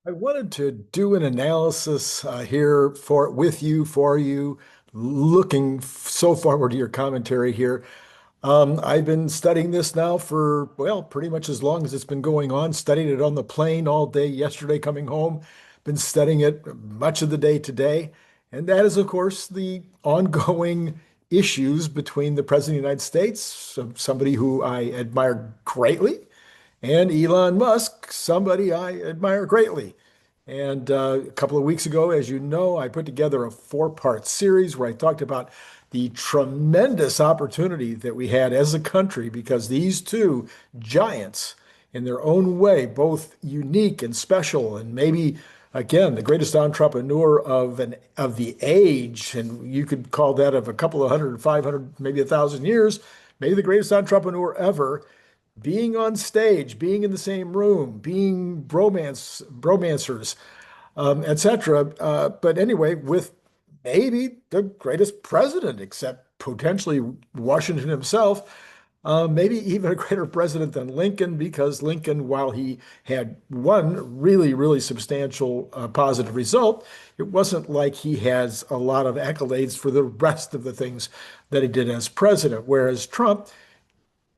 I wanted to do an analysis here for you, looking so forward to your commentary here. I've been studying this now for, well, pretty much as long as it's been going on. Studied it on the plane all day yesterday coming home. Been studying it much of the day today. And that is, of course, the ongoing issues between the President of the United States, somebody who I admire greatly, and Elon Musk, somebody I admire greatly. And a couple of weeks ago, as you know, I put together a four-part series where I talked about the tremendous opportunity that we had as a country because these two giants, in their own way, both unique and special, and maybe again the greatest entrepreneur of the age, and you could call that of a couple of hundred, 500, maybe 1,000 years, maybe the greatest entrepreneur ever being on stage, being in the same room, being bromancers, etc. But anyway, with maybe the greatest president, except potentially Washington himself, maybe even a greater president than Lincoln, because Lincoln, while he had one really, really substantial positive result, it wasn't like he has a lot of accolades for the rest of the things that he did as president. Whereas Trump,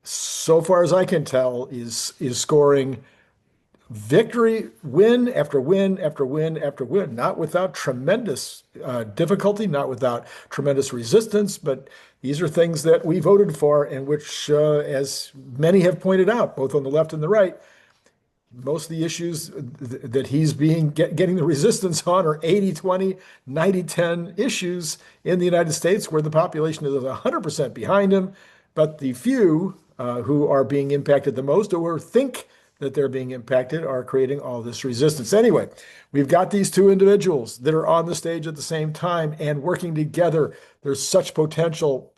so far as I can tell, is scoring victory, win after win after win after win, not without tremendous difficulty, not without tremendous resistance, but these are things that we voted for, and which, as many have pointed out, both on the left and the right, most of the issues that he's getting the resistance on are 80-20, 90-10 issues in the United States where the population is 100% behind him, but the few who are being impacted the most or think that they're being impacted are creating all this resistance. Anyway, we've got these two individuals that are on the stage at the same time and working together. There's such potential.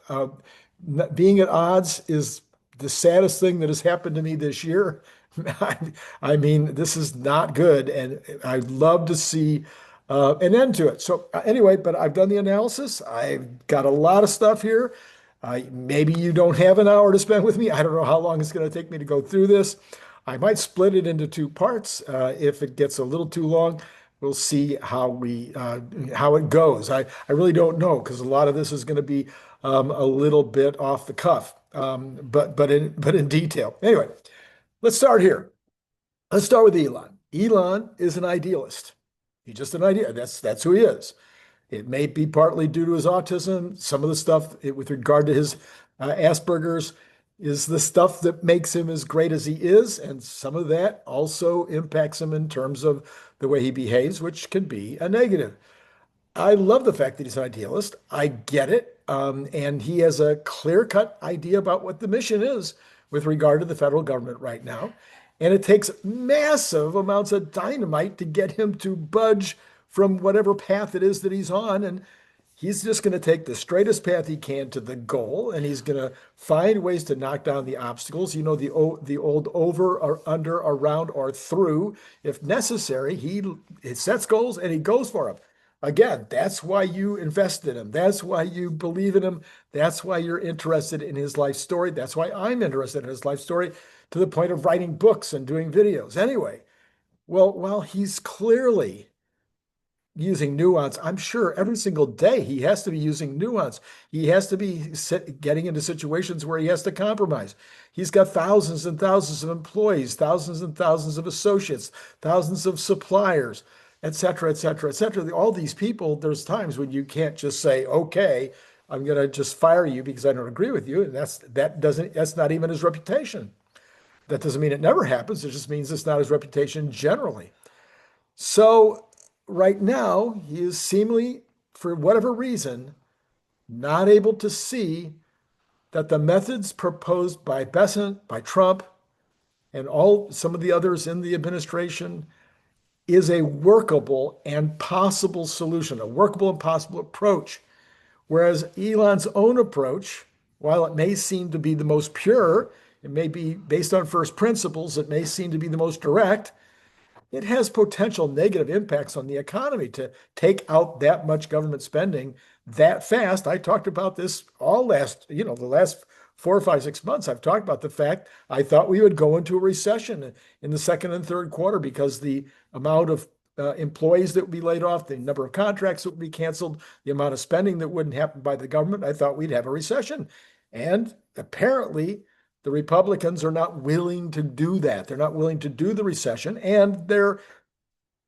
Being at odds is the saddest thing that has happened to me this year. I mean, this is not good, and I'd love to see an end to it. So anyway, but I've done the analysis. I've got a lot of stuff here. Maybe you don't have an hour to spend with me. I don't know how long it's going to take me to go through this. I might split it into two parts. If it gets a little too long, we'll see how it goes. I really don't know because a lot of this is going to be a little bit off the cuff, but in detail. Anyway, let's start here. Let's start with Elon. Elon is an idealist. He's just an idea. That's who he is. It may be partly due to his autism. Some of the stuff with regard to his Asperger's is the stuff that makes him as great as he is. And some of that also impacts him in terms of the way he behaves, which can be a negative. I love the fact that he's an idealist. I get it. And he has a clear-cut idea about what the mission is with regard to the federal government right now. And it takes massive amounts of dynamite to get him to budge from whatever path it is that he's on. And he's just going to take the straightest path he can to the goal, and he's going to find ways to knock down the obstacles. You know, the old over or under, around or through. If necessary, he sets goals and he goes for them. Again, that's why you invest in him. That's why you believe in him. That's why you're interested in his life story. That's why I'm interested in his life story to the point of writing books and doing videos. Anyway, well, while he's clearly using nuance, I'm sure every single day he has to be using nuance. He has to be getting into situations where he has to compromise. He's got thousands and thousands of employees, thousands and thousands of associates, thousands of suppliers, et cetera, et cetera, et cetera. All these people, there's times when you can't just say, okay, I'm going to just fire you because I don't agree with you. And that's not even his reputation. That doesn't mean it never happens. It just means it's not his reputation generally. So right now, he is seemingly, for whatever reason, not able to see that the methods proposed by Bessent, by Trump, and some of the others in the administration is a workable and possible solution, a workable and possible approach. Whereas Elon's own approach, while it may seem to be the most pure, it may be based on first principles, it may seem to be the most direct, it has potential negative impacts on the economy to take out that much government spending that fast. I talked about this all the last 4 or 5, 6 months. I've talked about the fact I thought we would go into a recession in the second and third quarter because the amount of employees that would be laid off, the number of contracts that would be canceled, the amount of spending that wouldn't happen by the government, I thought we'd have a recession. And apparently, the Republicans are not willing to do that. They're not willing to do the recession. And their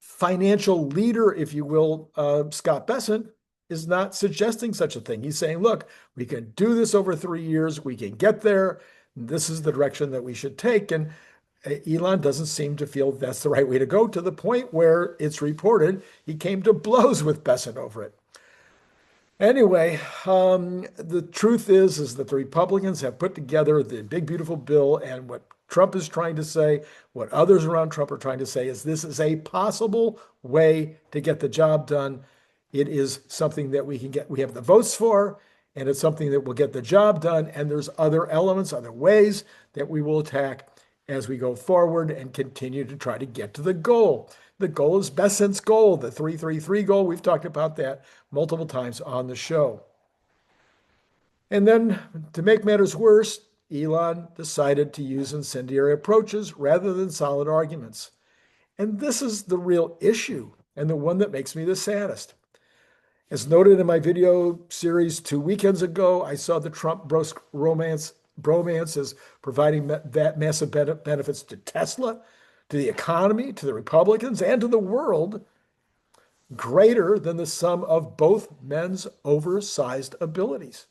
financial leader, if you will, Scott Bessent, is not suggesting such a thing. He's saying, look, we can do this over 3 years. We can get there. This is the direction that we should take. And Elon doesn't seem to feel that's the right way to go, to the point where it's reported he came to blows with Bessent over it. Anyway, the truth is that the Republicans have put together the big, beautiful bill, and what Trump is trying to say, what others around Trump are trying to say, is this is a possible way to get the job done. It is something that we can get, we have the votes for, and it's something that will get the job done. And there's other elements, other ways that we will attack as we go forward and continue to try to get to the goal. The goal is Bessent's goal, the 333 goal. We've talked about that multiple times on the show. And then to make matters worse, Elon decided to use incendiary approaches rather than solid arguments. And this is the real issue, and the one that makes me the saddest. As noted in my video series 2 weekends ago, I saw the Trump bromance as providing that massive benefits to Tesla, to the economy, to the Republicans, and to the world, greater than the sum of both men's oversized abilities.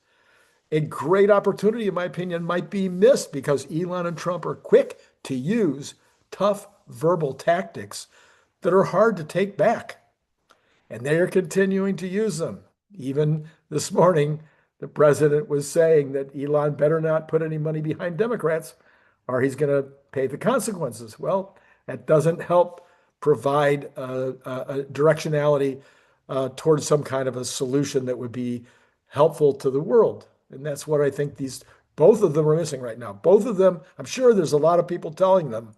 A great opportunity, in my opinion, might be missed because Elon and Trump are quick to use tough verbal tactics that are hard to take back. And they are continuing to use them. Even this morning, the president was saying that Elon better not put any money behind Democrats or he's going to pay the consequences. Well, that doesn't help provide a directionality towards some kind of a solution that would be helpful to the world. And that's what I think both of them are missing right now. Both of them, I'm sure there's a lot of people telling them.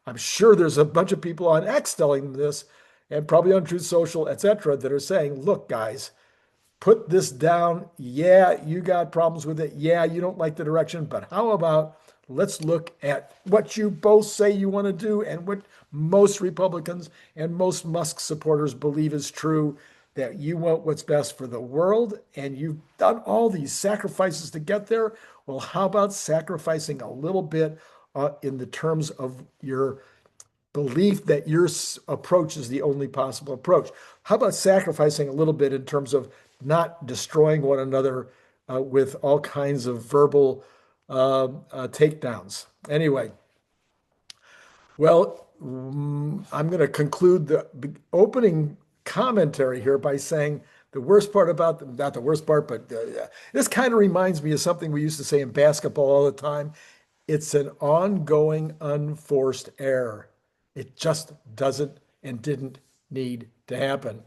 I'm sure there's a bunch of people on X telling them this, and probably on Truth Social, etc., that are saying, look, guys, put this down. Yeah, you got problems with it. Yeah, you don't like the direction, but how about let's look at what you both say you want to do and what most Republicans and most Musk supporters believe is true, that you want what's best for the world, and you've done all these sacrifices to get there. Well, how about sacrificing a little bit in the terms of your belief that your approach is the only possible approach? How about sacrificing a little bit in terms of not destroying one another with all kinds of verbal takedowns? Anyway, well, I'm going to conclude the opening commentary here by saying the worst part about, not the worst part, but this kind of reminds me of something we used to say in basketball all the time. It's an ongoing unforced error. It just doesn't and didn't need to happen.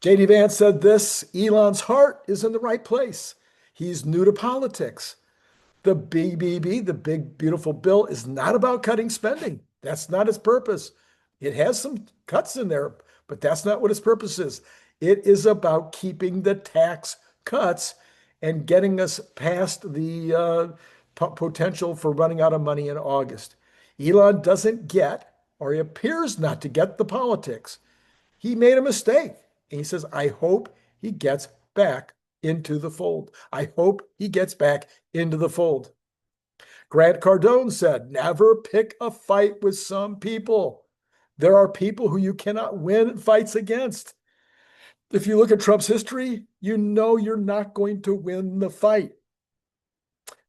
J.D. Vance said this: Elon's heart is in the right place. He's new to politics. The BBB, the big beautiful bill, is not about cutting spending. That's not its purpose. It has some cuts in there, but that's not what its purpose is. It is about keeping the tax cuts and getting us past the potential for running out of money in August. Elon doesn't get, or he appears not to get, the politics. He made a mistake. And he says, I hope he gets back into the fold. I hope he gets back into the fold. Grant Cardone said, never pick a fight with some people. There are people who you cannot win fights against. If you look at Trump's history, you know you're not going to win the fight.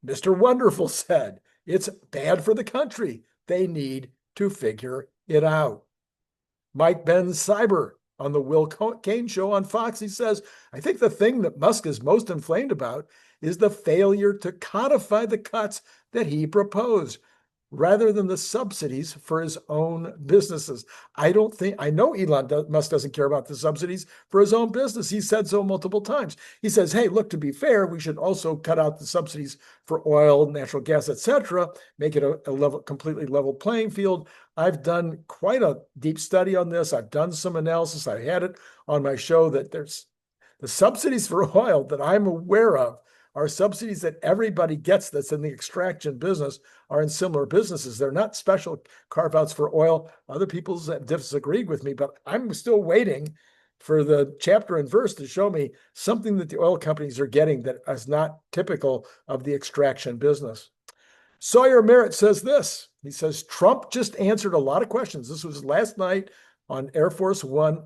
Mr. Wonderful said, it's bad for the country. They need to figure it out. Mike Ben Cyber on the 𝐒𝐚𝐽𝐻 show on Fox, he says, I think the thing that Musk is most inflamed about is the failure to codify the cuts that he proposed, rather than the subsidies for his own businesses. I know Elon Musk doesn't care about the subsidies for his own business. He said so multiple times. He says, hey, look, to be fair, we should also cut out the subsidies for oil, natural gas, etc., make it a completely level playing field. I've done quite a deep study on this. I've done some analysis. I had it on my show that there's the subsidies for oil that I'm aware of are subsidies that everybody gets that's in the extraction business are in similar businesses. They're not special carve-outs for oil. Other people have disagreed with me, but I'm still waiting for the chapter and verse to show me something that the oil companies are getting that is not typical of the extraction business. Sawyer Merritt says this. He says, Trump just answered a lot of questions. This was last night on Air Force One.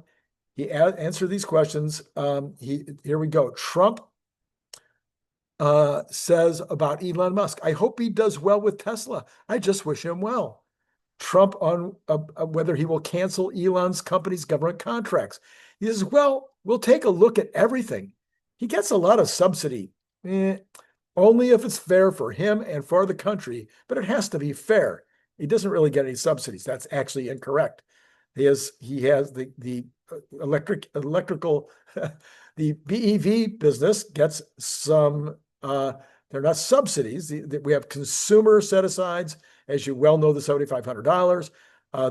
He answered these questions. Here we go. Trump says about Elon Musk, I hope he does well with Tesla. I just wish him well. Trump on whether he will cancel Elon's company's government contracts. He says, well, we'll take a look at everything. He gets a lot of subsidy, only if it's fair for him and for the country, but it has to be fair. He doesn't really get any subsidies. That's actually incorrect. He has the electrical, the BEV business gets some, they're not subsidies. We have consumer set-asides, as you well know, the $7,500.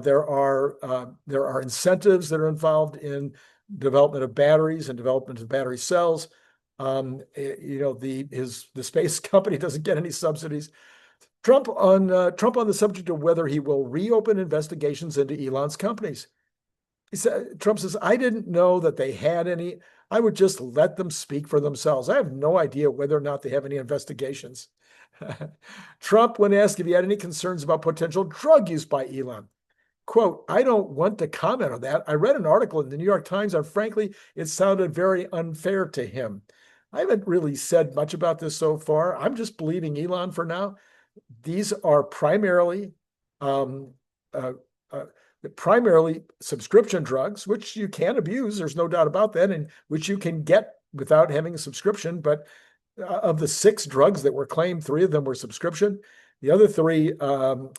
There are incentives that are involved in development of batteries and development of battery cells. The space company doesn't get any subsidies. Trump on the subject of whether he will reopen investigations into Elon's companies. Trump says, I didn't know that they had any. I would just let them speak for themselves. I have no idea whether or not they have any investigations. Trump, when asked if he had any concerns about potential drug use by Elon, quote, I don't want to comment on that. I read an article in the New York Times, and frankly, it sounded very unfair to him. I haven't really said much about this so far. I'm just believing Elon for now. These are primarily subscription drugs, which you can abuse. There's no doubt about that, and which you can get without having a subscription. But of the 6 drugs that were claimed, 3 of them were subscription. The other 3,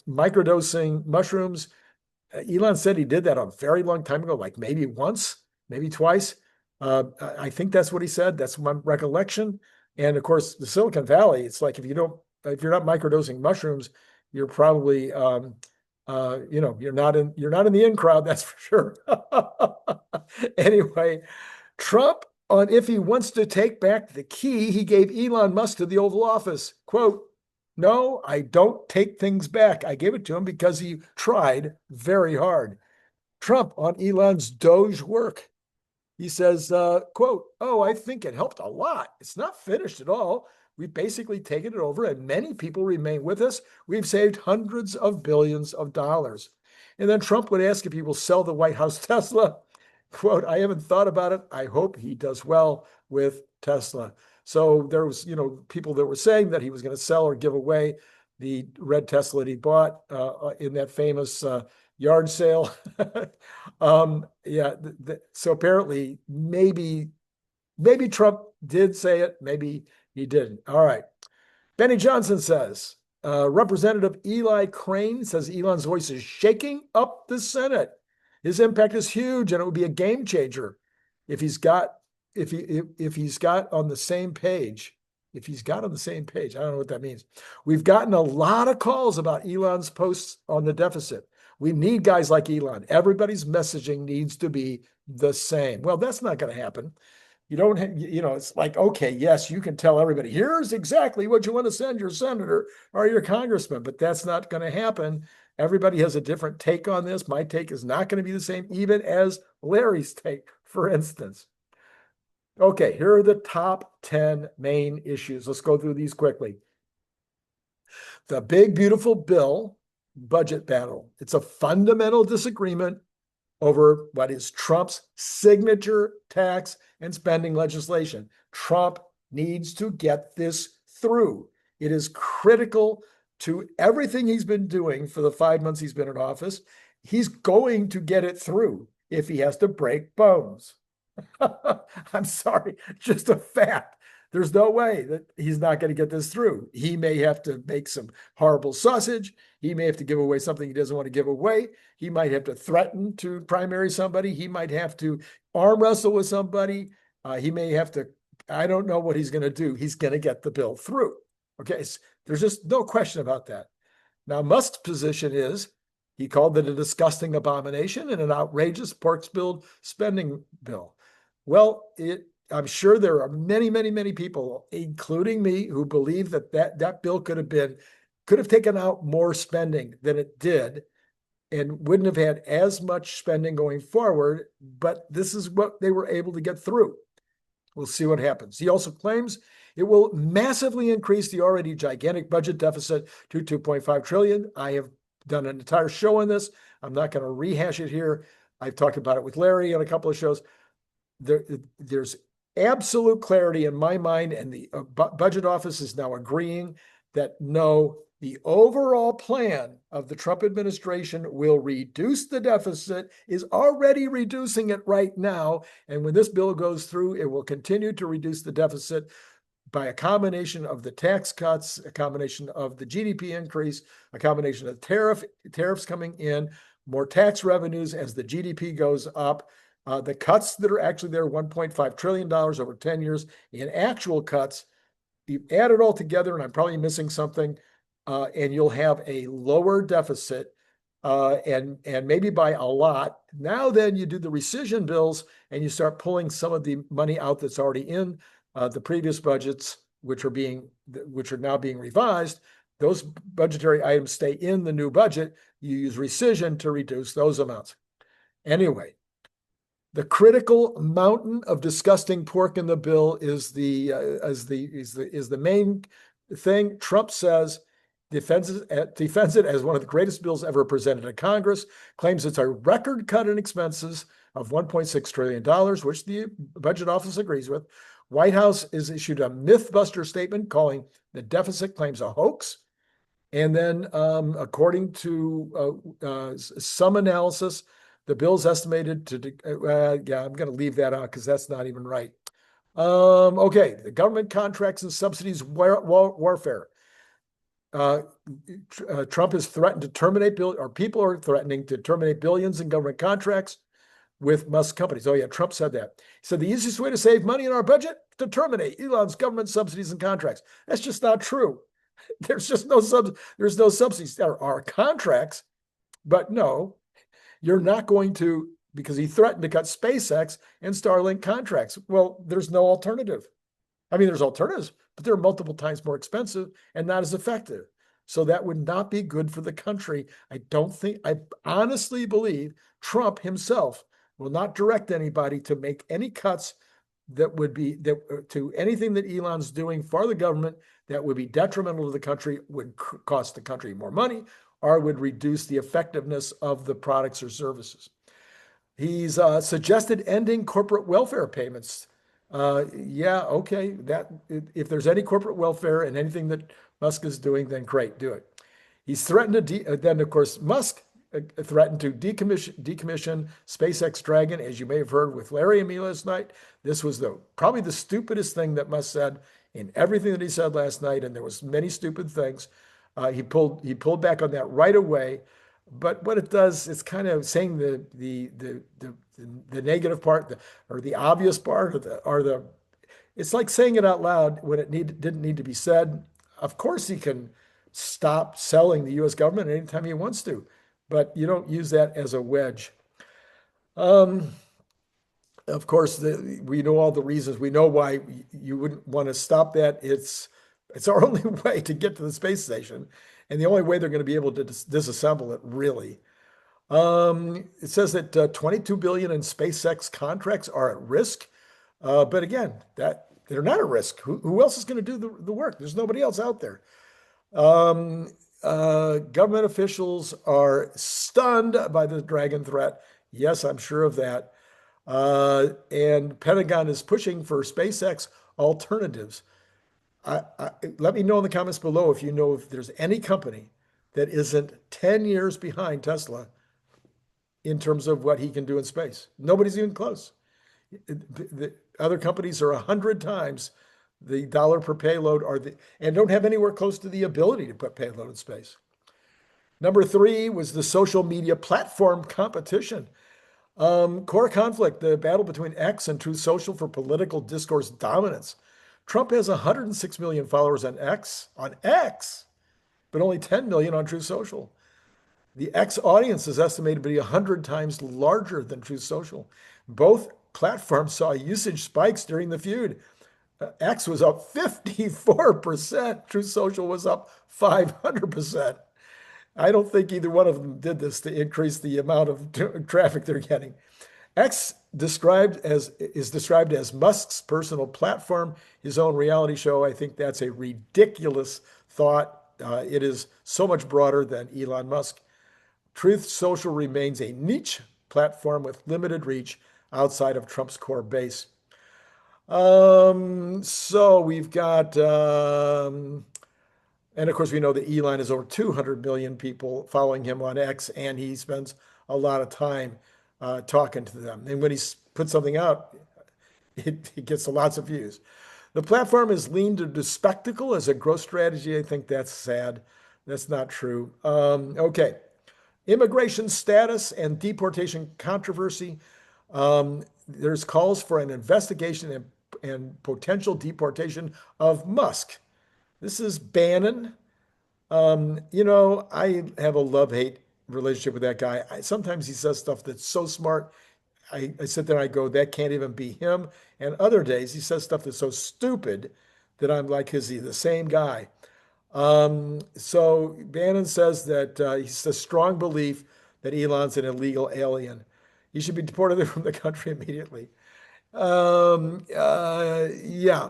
microdosing mushrooms. Elon said he did that a very long time ago, like maybe once, maybe twice. I think that's what he said. That's my recollection. And of course, the Silicon Valley, it's like if you're not microdosing mushrooms, you're probably you're not in the in crowd, that's for sure. Anyway, Trump on if he wants to take back the key he gave Elon Musk to the Oval Office. Quote, no, I don't take things back. I gave it to him because he tried very hard. Trump on Elon's Doge work. He says, quote, oh, I think it helped a lot. It's not finished at all. We've basically taken it over and many people remain with us. We've saved hundreds of billions of dollars. And then Trump would ask if he will sell the White House Tesla. Quote, I haven't thought about it. I hope he does well with Tesla. So there was, people that were saying that he was going to sell or give away the red Tesla that he bought in that famous yard sale. So apparently maybe Trump did say it, maybe he didn't. All right. Benny Johnson says, Representative Eli Crane says Elon's voice is shaking up the Senate. His impact is huge, and it would be a game changer if he's got on the same page. If he's got on the same page, I don't know what that means. We've gotten a lot of calls about Elon's posts on the deficit. We need guys like Elon. Everybody's messaging needs to be the same. Well, that's not going to happen. You don't, it's like, okay, yes, you can tell everybody, here's exactly what you want to send your senator or your congressman, but that's not going to happen. Everybody has a different take on this. My take is not going to be the same, even as Larry's take, for instance. Okay, here are the top 10 main issues. Let's go through these quickly. The big, beautiful bill budget battle. It's a fundamental disagreement over what is Trump's signature tax and spending legislation. Trump needs to get this through. It is critical to everything he's been doing for the 5 months he's been in office. He's going to get it through if he has to break bones. I'm sorry, just a fact. There's no way that he's not going to get this through. He may have to make some horrible sausage. He may have to give away something he doesn't want to give away. He might have to threaten to primary somebody. He might have to arm wrestle with somebody. He may have to, I don't know what he's going to do. He's going to get the bill through. Okay, there's just no question about that. Now, Musk's position is he called it a disgusting abomination and an outrageous pork-spilled spending bill. Well, I'm sure there are many, many, many people, including me, who believe that bill could have taken out more spending than it did and wouldn't have had as much spending going forward. But this is what they were able to get through. We'll see what happens. He also claims it will massively increase the already gigantic budget deficit to 2.5 trillion. I have done an entire show on this. I'm not going to rehash it here. I've talked about it with Larry on a couple of shows. There's absolute clarity in my mind, and the budget office is now agreeing that no, the overall plan of the Trump administration will reduce the deficit, is already reducing it right now. And when this bill goes through, it will continue to reduce the deficit by a combination of the tax cuts, a combination of the GDP increase, a combination of tariffs coming in, more tax revenues as the GDP goes up. The cuts that are actually there, $1.5 trillion over 10 years in actual cuts, you add it all together, and I'm probably missing something, and you'll have a lower deficit, and maybe by a lot. Now then you do the rescission bills and you start pulling some of the money out that's already in the previous budgets, which are now being revised. Those budgetary items stay in the new budget. You use rescission to reduce those amounts. Anyway, the critical mountain of disgusting pork in the bill is the main thing. Trump says defends it as one of the greatest bills ever presented in Congress, claims it's a record cut in expenses of $1.6 trillion, which the budget office agrees with. White House has issued a mythbuster statement calling the deficit claims a hoax. And then according to some analysis, the bill's estimated to, I'm going to leave that out because that's not even right. Okay, the government contracts and subsidies warfare. Trump has threatened to terminate or people are threatening to terminate billions in government contracts with Musk companies. Oh yeah, Trump said that. He said the easiest way to save money in our budget to terminate Elon's government subsidies and contracts. That's just not true. There's just no subsidies. There are contracts, but no, you're not going to, because he threatened to cut SpaceX and Starlink contracts. Well, there's no alternative. I mean, there's alternatives, but they're multiple times more expensive and not as effective. So that would not be good for the country. I honestly believe Trump himself will not direct anybody to make any cuts that would be to anything that Elon's doing for the government that would be detrimental to the country, would cost the country more money, or would reduce the effectiveness of the products or services. He's suggested ending corporate welfare payments. Yeah, okay. That if there's any corporate welfare and anything that Musk is doing, then great, do it. He's threatened to then, of course, Musk threatened to decommission SpaceX Dragon, as you may have heard with Larry and me last night. This was probably the stupidest thing that Musk said in everything that he said last night, and there was many stupid things. He pulled back on that right away. But what it does, it's kind of saying the negative part, or the obvious part, it's like saying it out loud when it didn't need to be said. Of course, he can stop selling the U.S. government anytime he wants to, but you don't use that as a wedge. Of course, we know all the reasons. We know why you wouldn't want to stop that. It's our only way to get to the space station, and the only way they're going to be able to disassemble it, really. It says that $22 billion in SpaceX contracts are at risk, but again, that they're not at risk. Who else is going to do the work? There's nobody else out there. Government officials are stunned by the Dragon threat. Yes, I'm sure of that. And Pentagon is pushing for SpaceX alternatives. Let me know in the comments below if you know if there's any company that isn't 10 years behind Tesla in terms of what he can do in space. Nobody's even close. The other companies are 100 times the dollar per payload and don't have anywhere close to the ability to put payload in space. Number 3 was the social media platform competition. Core conflict, the battle between X and Truth Social for political discourse dominance. Trump has 106 million followers on X, but only 10 million on Truth Social. The X audience is estimated to be 100 times larger than Truth Social. Both platform saw usage spikes during the feud. X was up 54%. Truth Social was up 500%. I don't think either one of them did this to increase the amount of traffic they're getting. X is described as Musk's personal platform, his own reality show. I think that's a ridiculous thought. It is so much broader than Elon Musk. Truth Social remains a niche platform with limited reach outside of Trump's core base. So we've got, and of course, we know that Elon has over 200 million people following him on X, and he spends a lot of time talking to them. And when he puts something out, it gets lots of views. The platform is leaned into spectacle as a growth strategy. I think that's sad. That's not true. Okay. Immigration status and deportation controversy. There's calls for an investigation and potential deportation of Musk. This is Bannon. I have a love-hate relationship with that guy. Sometimes he says stuff that's so smart. I sit there and I go, that can't even be him. And other days he says stuff that's so stupid that I'm like, is he the same guy? So Bannon says that he's a strong belief that Elon's an illegal alien. He should be deported from the country immediately. Yeah.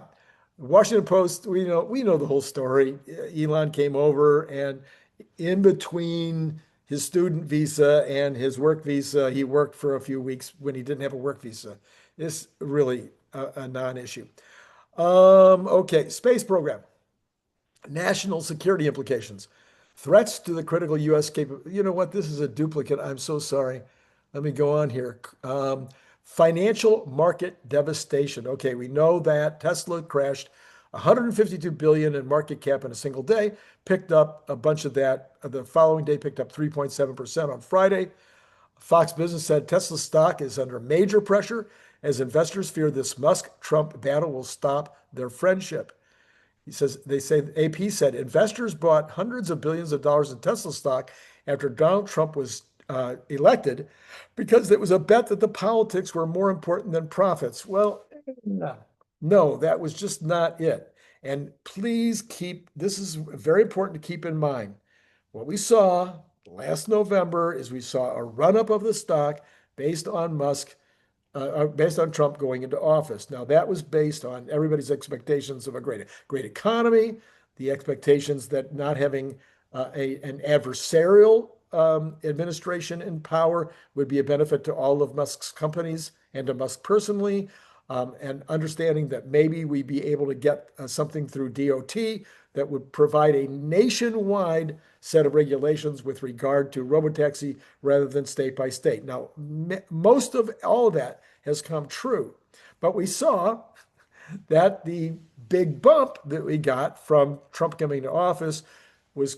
Washington Post, we know the whole story. Elon came over, and in between his student visa and his work visa, he worked for a few weeks when he didn't have a work visa. It's really a non-issue. Okay, space program. National security implications. Threats to the critical U.S. capability. You know what? This is a duplicate. I'm so sorry. Let me go on here. Financial market devastation. Okay, we know that Tesla crashed 152 billion in market cap in a single day, picked up a bunch of that. The following day picked up 3.7% on Friday. Fox Business said Tesla stock is under major pressure as investors fear this Musk-Trump battle will stop their friendship. AP said investors bought hundreds of billions of dollars in Tesla stock after Donald Trump was elected because it was a bet that the politics were more important than profits. Well, no, that was just not it. And please this is very important to keep in mind. What we saw last November is we saw a run-up of the stock based on Trump going into office. Now, that was based on everybody's expectations of a great economy, the expectations that not having an adversarial administration in power would be a benefit to all of Musk's companies and to Musk personally, and understanding that maybe we'd be able to get something through DOT that would provide a nationwide set of regulations with regard to robotaxi rather than state by state. Now, most of all of that has come true, but we saw that the big bump that we got from Trump coming to office was,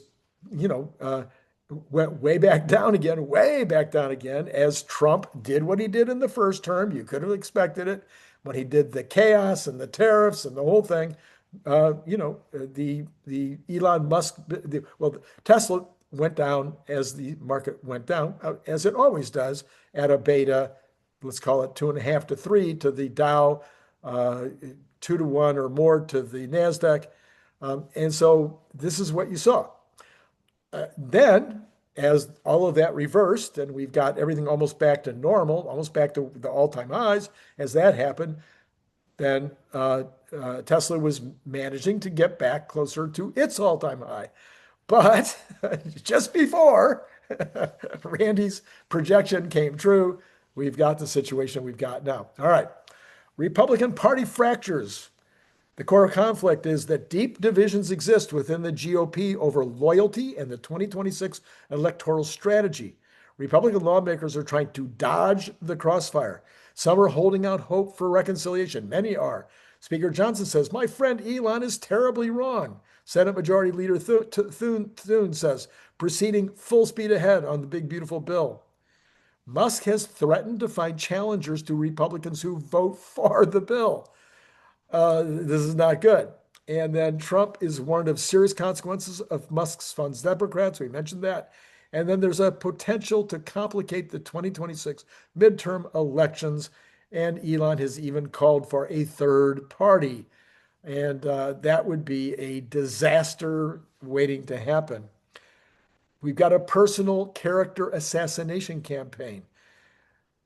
went way back down again, as Trump did what he did in the first term. You could have expected it when he did the chaos and the tariffs and the whole thing. The Elon Musk, Tesla went down as the market went down, as it always does at a beta, let's call it 2.5 to 3 to the Dow, 2 to 1 or more to the NASDAQ. And so this is what you saw. Then, as all of that reversed and we've got everything almost back to normal, almost back to the all-time highs, as that happened, then Tesla was managing to get back closer to its all-time high. But just before Randy's projection came true, we've got the situation we've got now. All right. Republican Party fractures. The core conflict is that deep divisions exist within the GOP over loyalty and the 2026 electoral strategy. Republican lawmakers are trying to dodge the crossfire. Some are holding out hope for reconciliation. Many are. Speaker Johnson says, my friend Elon is terribly wrong. Senate Majority Leader Thune says, proceeding full speed ahead on the big, beautiful bill. Musk has threatened to find challengers to Republicans who vote for the bill. This is not good. And then Trump is warned of serious consequences of Musk's funds Democrats. We mentioned that. And then there's a potential to complicate the 2026 midterm elections. And Elon has even called for a third party. And that would be a disaster waiting to happen. We've got a personal character assassination campaign.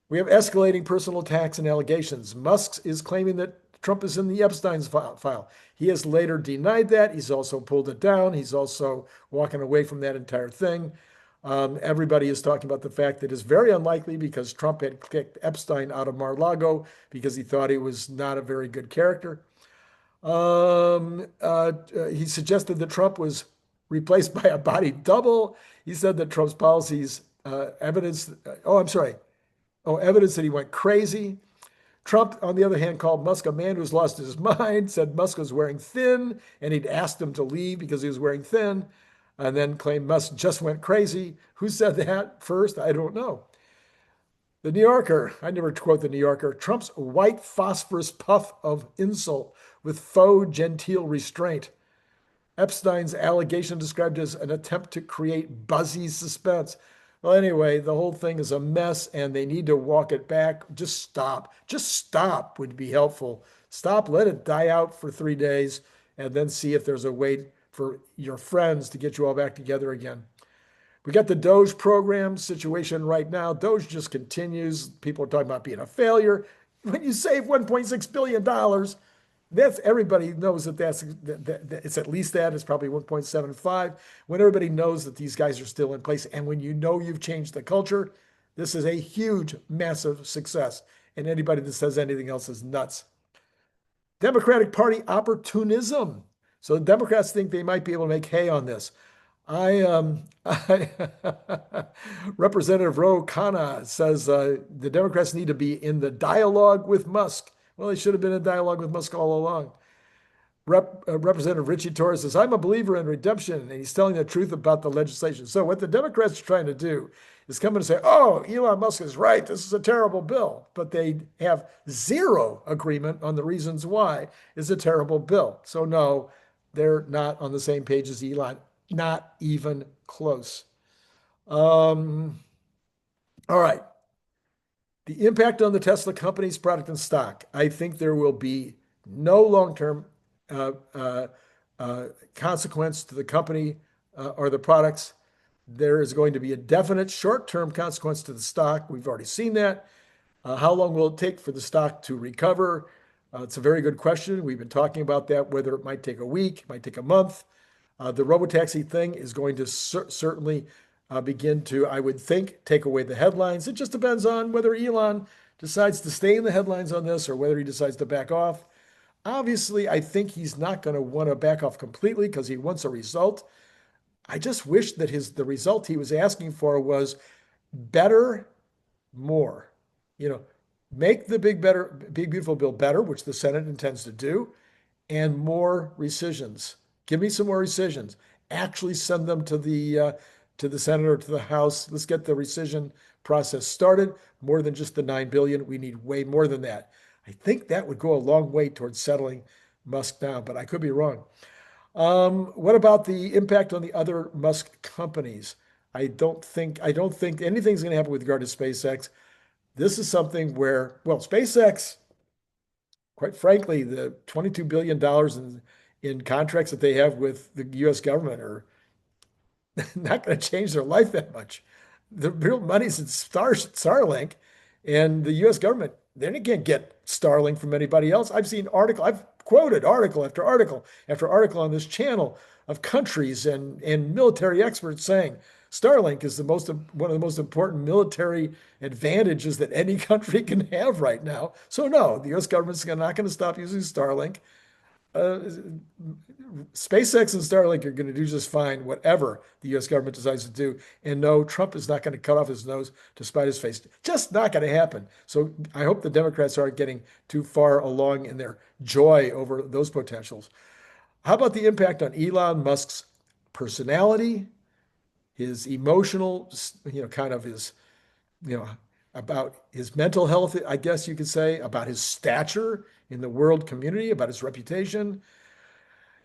We have escalating personal attacks and allegations. Musk is claiming that Trump is in the Epstein's file. He has later denied that. He's also pulled it down. He's also walking away from that entire thing. Everybody is talking about the fact that it's very unlikely because Trump had kicked Epstein out of Mar-a-Lago because he thought he was not a very good character. He suggested that Trump was replaced by a body double. He said that Trump's policies evidence, oh, I'm sorry, oh, evidence that he went crazy. Trump, on the other hand, called Musk a man who's lost his mind, said Musk was wearing thin, and he'd asked him to leave because he was wearing thin, and then claimed Musk just went crazy. Who said that first? I don't know. The New Yorker, I never quote the New Yorker, Trump's white phosphorus puff of insult with faux genteel restraint. Epstein's allegation described as an attempt to create buzzy suspense. Well, anyway, the whole thing is a mess and they need to walk it back. Just stop. Just stop would be helpful. Stop, let it die out for 3 days, and then see if there's a way for your friends to get you all back together again. We got the Doge program situation right now. Doge just continues. People are talking about being a failure. When you save $1.6 billion, that's everybody knows that it's at least that. It's probably 1.75. When everybody knows that these guys are still in place, and when you know you've changed the culture, this is a huge, massive success. And anybody that says anything else is nuts. Democratic Party opportunism. So the Democrats think they might be able to make hay on this. I Representative Ro Khanna says the Democrats need to be in the dialogue with Musk. Well, they should have been in dialogue with Musk all along. Representative Richie Torres says, I'm a believer in redemption, and he's telling the truth about the legislation. So what the Democrats are trying to do is come in and say, oh, Elon Musk is right. This is a terrible bill. But they have zero agreement on the reasons why it's a terrible bill. So no, they're not on the same page as Elon. Not even close. All right. The impact on the Tesla company's product and stock. I think there will be no long-term uh, uh, consequence to the company or the products. There is going to be a definite short-term consequence to the stock. We've already seen that. How long will it take for the stock to recover? It's a very good question. We've been talking about that, whether it might take a week, it might take a month. The robotaxi thing is going to certainly begin to, I would think, take away the headlines. It just depends on whether Elon decides to stay in the headlines on this or whether he decides to back off. Obviously, I think he's not going to want to back off completely because he wants a result. I just wish that the result he was asking for was better, more. You know, make the big beautiful bill better, which the Senate intends to do, and more rescissions. Give me some more rescissions. Actually send them to the Senate or to the House. Let's get the rescission process started. More than just the $9 billion. We need way more than that. I think that would go a long way towards settling Musk down, but I could be wrong. What about the impact on the other Musk companies? I don't think anything's going to happen with regard to SpaceX. This is something where, well, SpaceX, quite frankly, the $22 billion in contracts that they have with the US government are not going to change their life that much. The real money's in Starlink, and the US government, they can't get Starlink from anybody else. I've quoted article after article after article on this channel of countries and military experts saying Starlink is one of the most important military advantages that any country can have right now. So no, the US government's not going to stop using Starlink. Uh, SpaceX and Starlink are going to do just fine, whatever the US government decides to do. And no, Trump is not going to cut off his nose to spite his face. Just not going to happen. So I hope the Democrats aren't getting too far along in their joy over those potentials. How about the impact on Elon Musk's personality, his emotional, kind of his, you know, about his mental health, I guess you could say, about his stature in the world community, about his reputation?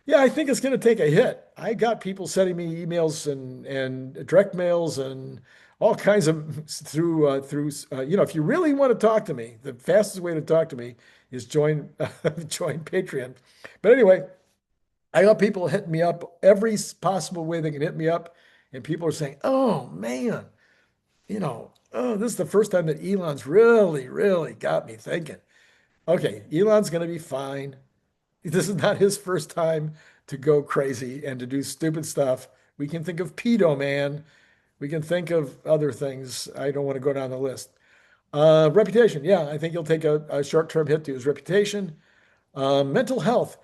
Yeah, I think it's going to take a hit. I got people sending me emails and direct mails and all kinds of if you really want to talk to me, the fastest way to talk to me is join join Patreon. But anyway, I got people hitting me up every possible way they can hit me up, and people are saying, "Oh man, oh, this is the first time that Elon's really, really got me thinking." Okay, Elon's going to be fine. This is not his first time to go crazy and to do stupid stuff. We can think of pedo man. We can think of other things. I don't want to go down the list. Reputation. Yeah, I think he'll take a short-term hit to his reputation. Mental health.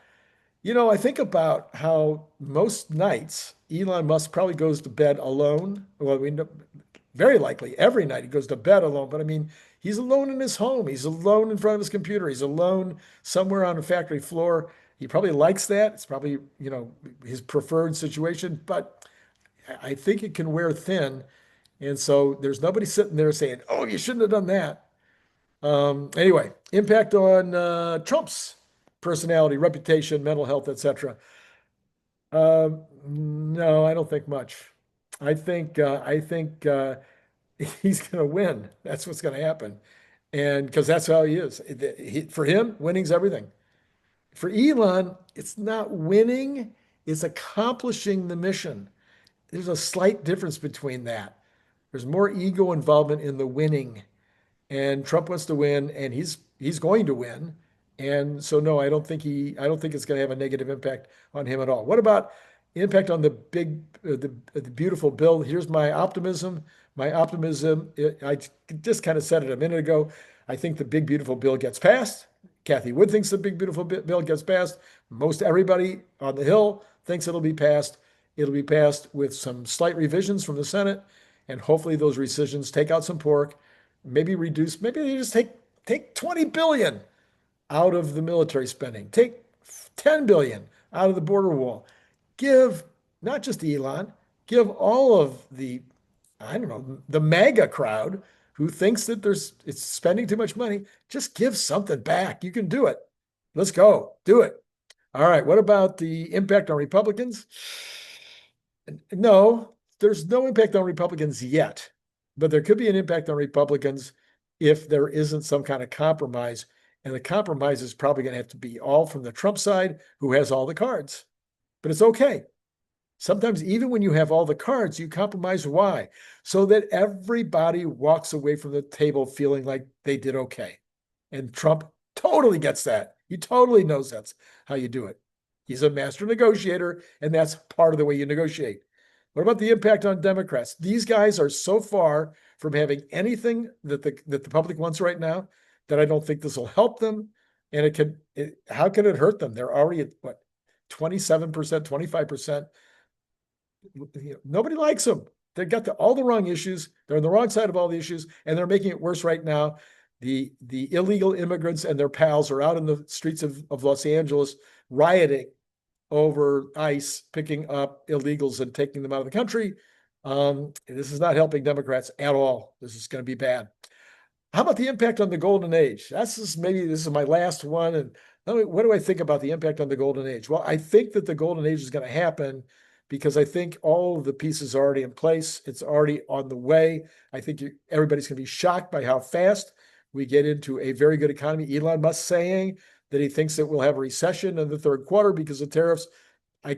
I think about how most nights Elon Musk probably goes to bed alone. Well, we know very likely every night he goes to bed alone, but I mean, he's alone in his home. He's alone in front of his computer. He's alone somewhere on a factory floor. He probably likes that. It's probably, his preferred situation, but I think it can wear thin. And so there's nobody sitting there saying, "Oh, you shouldn't have done that." Anyway, impact on Trump's personality, reputation, mental health, etc. No, I don't think much. I think he's going to win. That's what's going to happen, and because that's how he is. For him, winning's everything. For Elon, it's not winning; it's accomplishing the mission. There's a slight difference between that. There's more ego involvement in the winning, and Trump wants to win, and he's going to win. And so no, I don't think it's going to have a negative impact on him at all. What about impact on the big the beautiful bill? Here's my optimism. My optimism, I just kind of said it a minute ago. I think the big beautiful bill gets passed. Cathie Wood thinks the big beautiful bill gets passed. Most everybody on the Hill thinks it'll be passed. It'll be passed with some slight revisions from the Senate, and hopefully those rescissions take out some pork, maybe reduce, maybe they just take 20 billion out of the military spending, take 10 billion out of the border wall. Give not just Elon, give all of the, I don't know, the MAGA crowd who thinks that it's spending too much money, just give something back. You can do it. Let's go. Do it. All right. What about the impact on Republicans? No, there's no impact on Republicans yet, but there could be an impact on Republicans if there isn't some kind of compromise. And the compromise is probably going to have to be all from the Trump side, who has all the cards. But it's okay. Sometimes, even when you have all the cards, you compromise. Why? So that everybody walks away from the table feeling like they did okay. And Trump totally gets that. He totally knows that's how you do it. He's a master negotiator, and that's part of the way you negotiate. What about the impact on Democrats? These guys are so far from having anything that the public wants right now that I don't think this will help them. And how can it hurt them? They're already at what, 27%, 25%. Nobody likes them. They've got all the wrong issues. They're on the wrong side of all the issues, and they're making it worse right now. The illegal immigrants and their pals are out in the streets of Los Angeles rioting over ICE picking up illegals and taking them out of the country. This is not helping Democrats at all. This is going to be bad. How about the impact on the golden age? This is my last one. And what do I think about the impact on the golden age? Well, I think that the golden age is going to happen because I think all of the pieces are already in place. It's already on the way. I think everybody's going to be shocked by how fast we get into a very good economy. Elon Musk saying that he thinks that we'll have a recession in the third quarter because of tariffs. I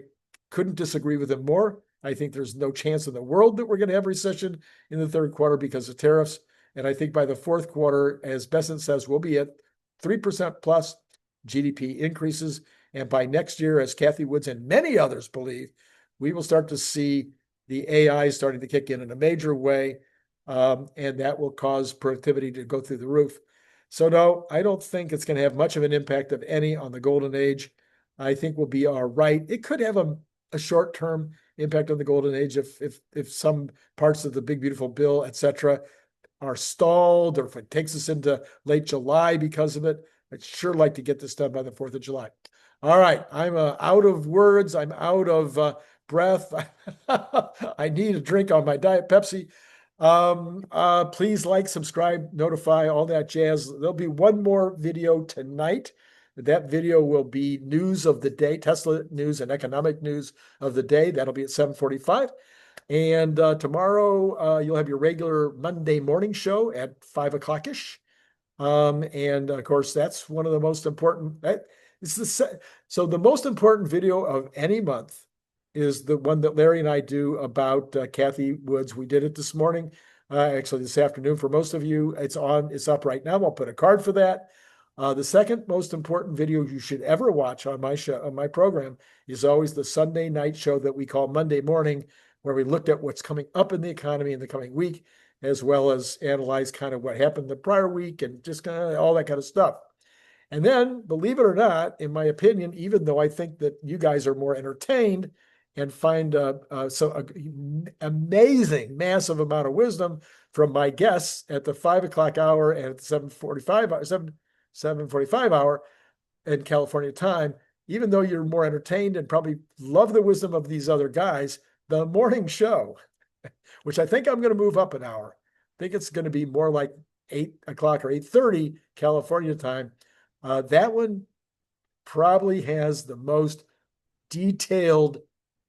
couldn't disagree with him more. I think there's no chance in the world that we're going to have a recession in the third quarter because of tariffs. And I think by the fourth quarter, as Besant says, we'll be at 3% plus GDP increases. And by next year, as Cathie Woods and many others believe, we will start to see the AI starting to kick in a major way. And that will cause productivity to go through the roof. So no, I don't think it's going to have much of an impact of any on the golden age. I think we'll be all right. It could have a short-term impact on the golden age if some parts of the big beautiful bill, et cetera, are stalled, or if it takes us into late July because of it. I'd sure like to get this done by the 4th of July. All right, I'm out of words. I'm out of breath. I need a drink on my Diet Pepsi. Please like, subscribe, notify, all that jazz. There'll be one more video tonight. That video will be news of the day, Tesla news and economic news of the day. That'll be at 7:45. And tomorrow you'll have your regular Monday morning show at 5 o'clock-ish. And of course, that's one of the most important. So the most important video of any month is the one that Larry and I do about Cathie Woods. We did it this morning, actually this afternoon. For most of you, it's up right now. I'll put a card for that. The second most important video you should ever watch on my show, on my program, is always the Sunday night show that we call Monday Morning, where we looked at what's coming up in the economy in the coming week, as well as analyze kind of what happened the prior week and just kind of all that kind of stuff. And then, believe it or not, in my opinion, even though I think that you guys are more entertained and find amazing, massive amount of wisdom from my guests at the 5 o'clock hour and at the 7:45 hour in California time, even though you're more entertained and probably love the wisdom of these other guys, the morning show, which I think I'm going to move up an hour. I think it's going to be more like 8 o'clock or 8:30 California time. That one probably has the most detailed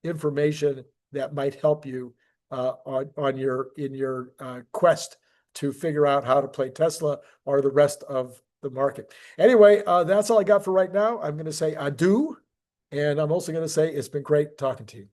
information that might help you in your quest to figure out how to play Tesla or the rest of the market. Anyway, that's all I got for right now. I'm going to say adieu, and I'm also going to say it's been great talking to you.